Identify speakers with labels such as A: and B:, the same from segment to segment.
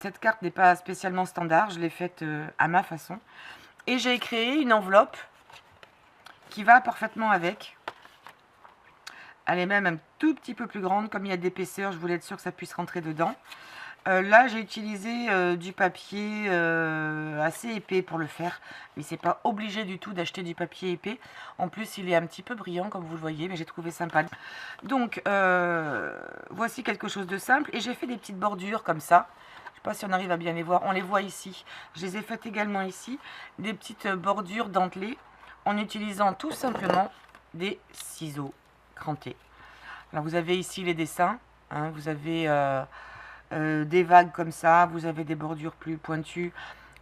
A: Cette carte n'est pas spécialement standard, je l'ai faite à ma façon. Et j'ai créé une enveloppe qui va parfaitement avec. Elle est même un tout petit peu plus grande, comme il y a d'épaisseur, je voulais être sûre que ça puisse rentrer dedans. Là, j'ai utilisé du papier assez épais pour le faire. Mais c'est pas obligé du tout d'acheter du papier épais. En plus, il est un petit peu brillant, comme vous le voyez, mais j'ai trouvé sympa. Donc, voici quelque chose de simple. Et j'ai fait des petites bordures comme ça. Je ne sais pas si on arrive à bien les voir. On les voit ici. Je les ai faites également ici. Des petites bordures dentelées en utilisant tout simplement des ciseaux crantés. Alors, vous avez ici les dessins. Hein, vous avez... des vagues comme ça, vous avez des bordures plus pointues.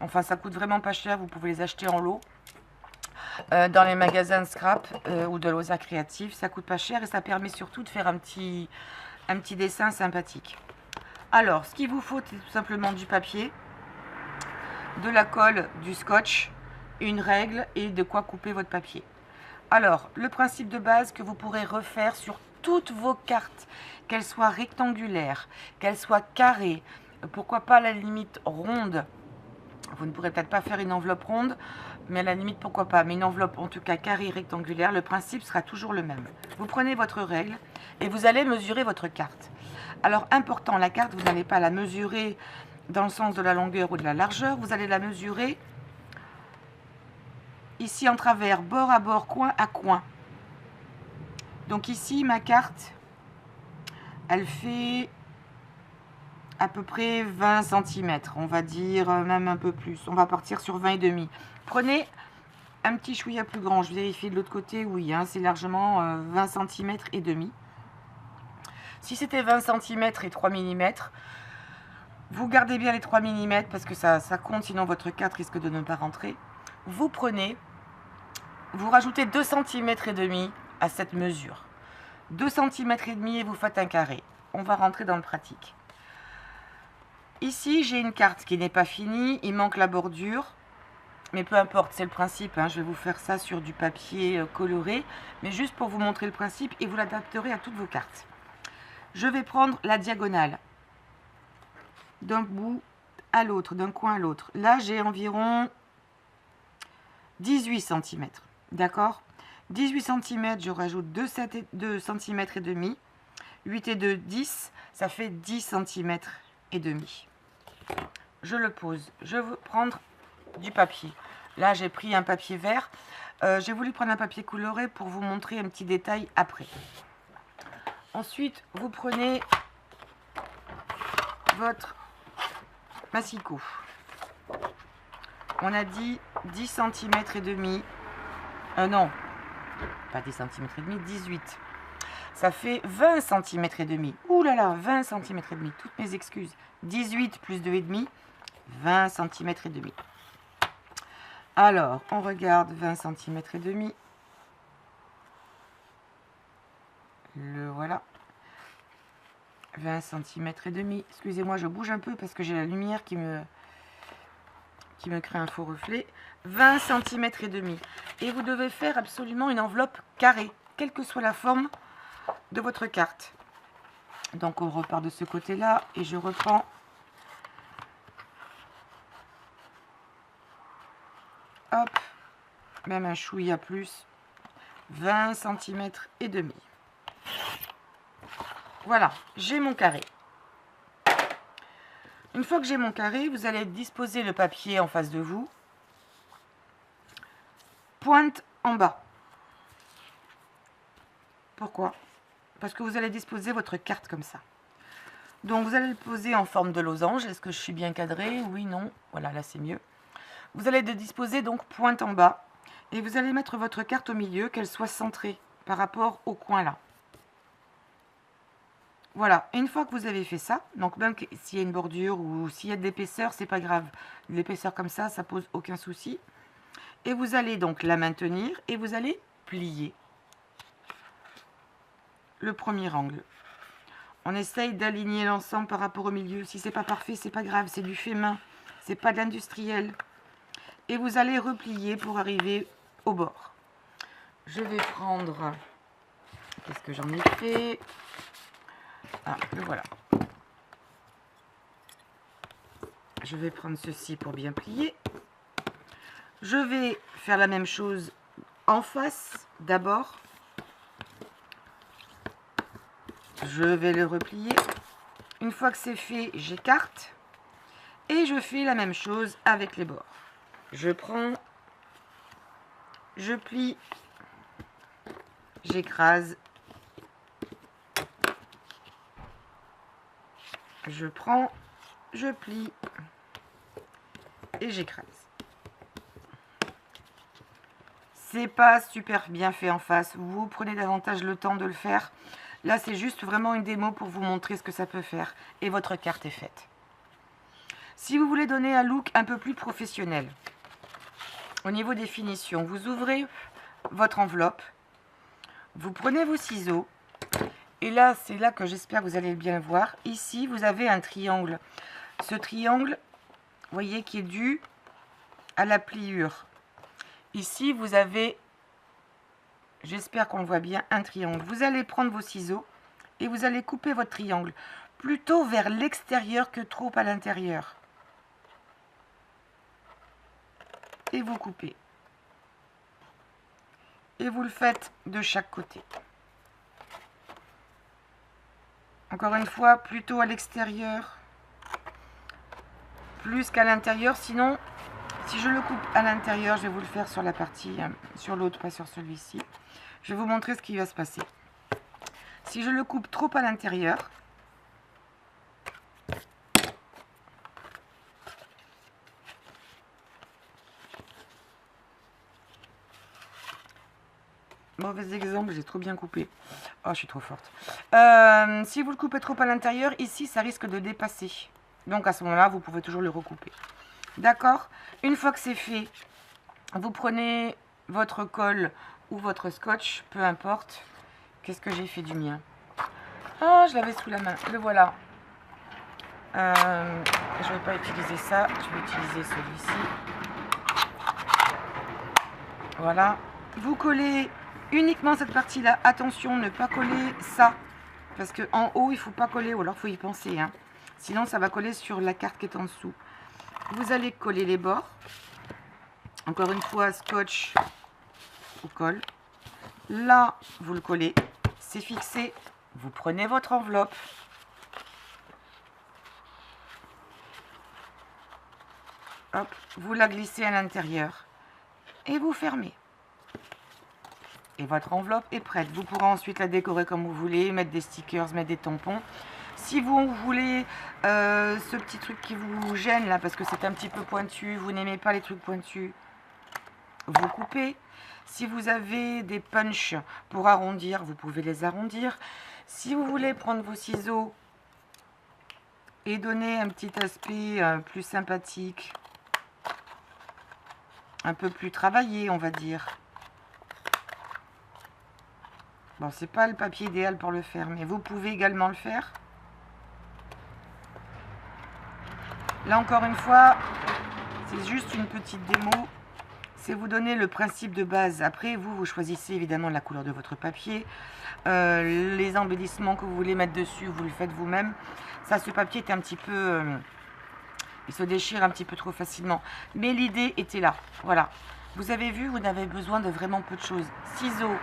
A: Enfin, ça coûte vraiment pas cher, vous pouvez les acheter en lot. Dans les magasins de scrap ou de Loza Créatif, ça coûte pas cher et ça permet surtout de faire un petit dessin sympathique. Alors, ce qu'il vous faut, c'est tout simplement du papier, de la colle, du scotch, une règle et de quoi couper votre papier. Alors, le principe de base que vous pourrez refaire sur toutes vos cartes, qu'elles soient rectangulaires, qu'elles soient carrées, pourquoi pas à la limite ronde. Vous ne pourrez peut-être pas faire une enveloppe ronde, mais à la limite pourquoi pas. Mais une enveloppe en tout cas carrée, rectangulaire, le principe sera toujours le même. Vous prenez votre règle et vous allez mesurer votre carte. Alors important, la carte, vous n'allez pas la mesurer dans le sens de la longueur ou de la largeur, vous allez la mesurer ici en travers, bord à bord, coin à coin. Donc ici, ma carte, elle fait à peu près 20 cm, on va dire même un peu plus. On va partir sur 20 et demi. Prenez un petit chouïa plus grand, je vérifie de l'autre côté, oui, hein, c'est largement 20 cm et demi. Si c'était 20 cm et 3 mm, vous gardez bien les 3 mm parce que ça compte, sinon votre carte risque de ne pas rentrer. Vous prenez, vous rajoutez 2 cm et demi à cette mesure. 2 cm et demi et vous faites un carré. On va rentrer dans le pratique. Ici, j'ai une carte qui n'est pas finie, il manque la bordure. Mais peu importe, c'est le principe, hein. Je vais vous faire ça sur du papier coloré, mais juste pour vous montrer le principe et vous l'adapterez à toutes vos cartes. Je vais prendre la diagonale d'un bout à l'autre, d'un coin à l'autre. Là, j'ai environ 18 cm, d'accord? 18 cm, je rajoute 2 cm et demi. 8 et 2, 10, ça fait 10 cm et demi. Je le pose, je veux prendre du papier. Là, j'ai pris un papier vert. J'ai voulu prendre un papier coloré pour vous montrer un petit détail après. Ensuite, vous prenez votre massicot. On a dit 10 cm et demi. Non, pas 10 cm et demi, 18. Ça fait 20 cm et demi. Ouh là là, 20 cm et demi. Toutes mes excuses. 18 plus 2,5, 20 cm et demi. Alors, on regarde 20 cm et demi. Le voilà. 20 cm et demi. Excusez-moi, je bouge un peu parce que j'ai la lumière qui me crée un faux reflet. 20 cm et demi. Et vous devez faire absolument une enveloppe carrée, quelle que soit la forme de votre carte. Donc on repart de ce côté-là et je reprends. Hop, même un chouïa plus. 20 cm et demi. Voilà, j'ai mon carré. Une fois que j'ai mon carré, vous allez disposer le papier en face de vous. Pointe en bas. Pourquoi? Parce que vous allez disposer votre carte comme ça. Donc vous allez le poser en forme de losange. Est-ce que je suis bien cadrée? Oui, non. Voilà, là c'est mieux. Vous allez le disposer donc pointe en bas. Et vous allez mettre votre carte au milieu, qu'elle soit centrée par rapport au coin là. Voilà, et une fois que vous avez fait ça, donc même s'il y a une bordure ou s'il y a de l'épaisseur, c'est pas grave. L'épaisseur comme ça pose aucun souci. Et vous allez donc la maintenir et vous allez plier le premier angle. On essaye d'aligner l'ensemble par rapport au milieu. Si c'est pas parfait, c'est pas grave, c'est du fait main, c'est pas de l'industriel. Et vous allez replier pour arriver au bord. Je vais prendre, qu'est-ce que j'en ai fait? Ah, le voilà. Je vais prendre ceci pour bien plier. Je vais faire la même chose en face d'abord. Je vais le replier. Une fois que c'est fait, j'écarte. Et je fais la même chose avec les bords. Je prends, je plie, j'écrase. Je prends, je plie et j'écrase. C'est pas super bien fait en face. Vous prenez davantage le temps de le faire. Là, c'est juste vraiment une démo pour vous montrer ce que ça peut faire. Et votre carte est faite. Si vous voulez donner un look un peu plus professionnel, au niveau des finitions, vous ouvrez votre enveloppe, vous prenez vos ciseaux, et là, c'est là que j'espère que vous allez bien le voir. Ici, vous avez un triangle. Ce triangle, vous voyez, qui est dû à la pliure. Ici, vous avez, j'espère qu'on le voit bien, un triangle. Vous allez prendre vos ciseaux et vous allez couper votre triangle, plutôt vers l'extérieur que trop à l'intérieur. Et vous coupez. Et vous le faites de chaque côté. Encore une fois, plutôt à l'extérieur, plus qu'à l'intérieur. Sinon, si je le coupe à l'intérieur, je vais vous le faire sur la partie, sur l'autre, pas sur celui-ci. Je vais vous montrer ce qui va se passer. Si je le coupe trop à l'intérieur, mauvais exemple, j'ai trop bien coupé. Oh, je suis trop forte. Si vous le coupez trop à l'intérieur, ici, ça risque de dépasser. Donc, à ce moment-là, vous pouvez toujours le recouper. D'accord? Une fois que c'est fait, vous prenez votre colle ou votre scotch, peu importe. Qu'est-ce que j'ai fait du mien? Oh, je l'avais sous la main. Le voilà. Je ne vais pas utiliser ça. Je vais utiliser celui-ci. Voilà. Vous collez uniquement cette partie-là. Attention, ne pas coller ça. Parce qu'en haut, il ne faut pas coller. Ou alors, il faut y penser. Hein. Sinon, ça va coller sur la carte qui est en dessous. Vous allez coller les bords. Encore une fois, scotch ou colle. Là, vous le collez. C'est fixé. Vous prenez votre enveloppe. Hop, vous la glissez à l'intérieur. Et vous fermez. Et votre enveloppe est prête. Vous pourrez ensuite la décorer comme vous voulez, mettre des stickers, mettre des tampons. Si vous voulez ce petit truc qui vous gêne là, parce que c'est un petit peu pointu, vous n'aimez pas les trucs pointus, vous coupez. Si vous avez des punches pour arrondir, vous pouvez les arrondir. Si vous voulez prendre vos ciseaux et donner un petit aspect plus sympathique, un peu plus travaillé, on va dire. Bon, c'est pas le papier idéal pour le faire, mais vous pouvez également le faire. Là, encore une fois, c'est juste une petite démo. C'est vous donner le principe de base. Après, vous choisissez évidemment la couleur de votre papier. Les embellissements que vous voulez mettre dessus, vous le faites vous-même. Ça, ce papier est un petit peu... il se déchire un petit peu trop facilement. Mais l'idée était là. Voilà. Vous avez vu, vous n'avez besoin de vraiment peu de choses. Ciseaux.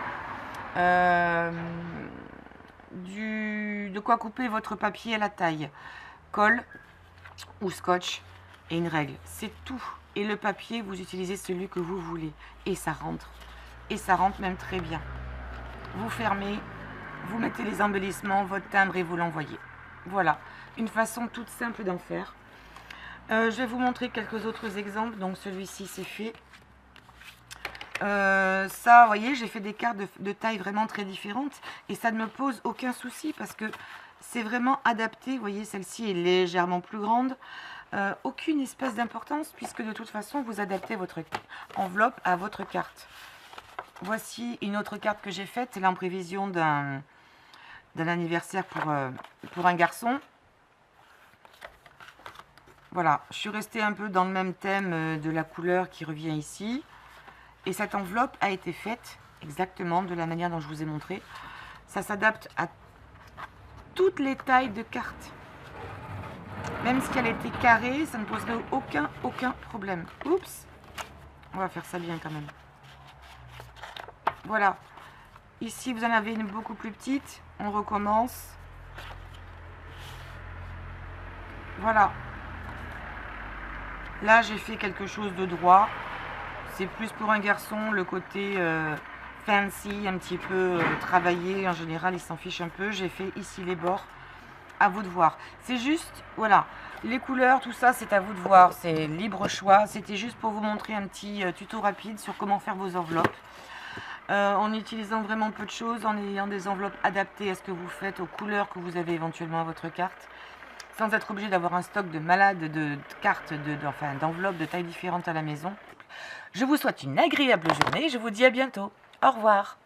A: De quoi couper votre papier à la taille. Colle ou scotch et une règle. C'est tout. Et le papier, vous utilisez celui que vous voulez. Et ça rentre. Et ça rentre même très bien. Vous fermez. Vous mettez les embellissements, votre timbre et vous l'envoyez. Voilà. Une façon toute simple d'en faire. Je vais vous montrer quelques autres exemples. Donc celui-ci, c'est fait. Ça, vous voyez, j'ai fait des cartes de taille vraiment très différentes. Et ça ne me pose aucun souci parce que c'est vraiment adapté. Vous voyez, celle-ci est légèrement plus grande. Aucune espèce d'importance puisque de toute façon, vous adaptez votre enveloppe à votre carte. Voici une autre carte que j'ai faite. C'est là en prévision d'un anniversaire pour un garçon. Voilà, je suis restée un peu dans le même thème de la couleur qui revient ici. Et cette enveloppe a été faite exactement de la manière dont je vous ai montré. Ça s'adapte à toutes les tailles de cartes. Même si elle était carrée, ça ne poserait aucun problème. Oups. On va faire ça bien quand même. Voilà. Ici, vous en avez une beaucoup plus petite. On recommence. Voilà. Là, j'ai fait quelque chose de droit. C'est plus pour un garçon, le côté fancy, un petit peu travaillé. En général, il s'en fiche un peu. J'ai fait ici les bords. À vous de voir. C'est juste, voilà, les couleurs, tout ça, c'est à vous de voir. C'est libre choix. C'était juste pour vous montrer un petit tuto rapide sur comment faire vos enveloppes. En utilisant vraiment peu de choses, en ayant des enveloppes adaptées à ce que vous faites, aux couleurs que vous avez éventuellement à votre carte, sans être obligé d'avoir un stock de malades de cartes, enfin d'enveloppes de tailles différentes à la maison. Je vous souhaite une agréable journée et je vous dis à bientôt. Au revoir.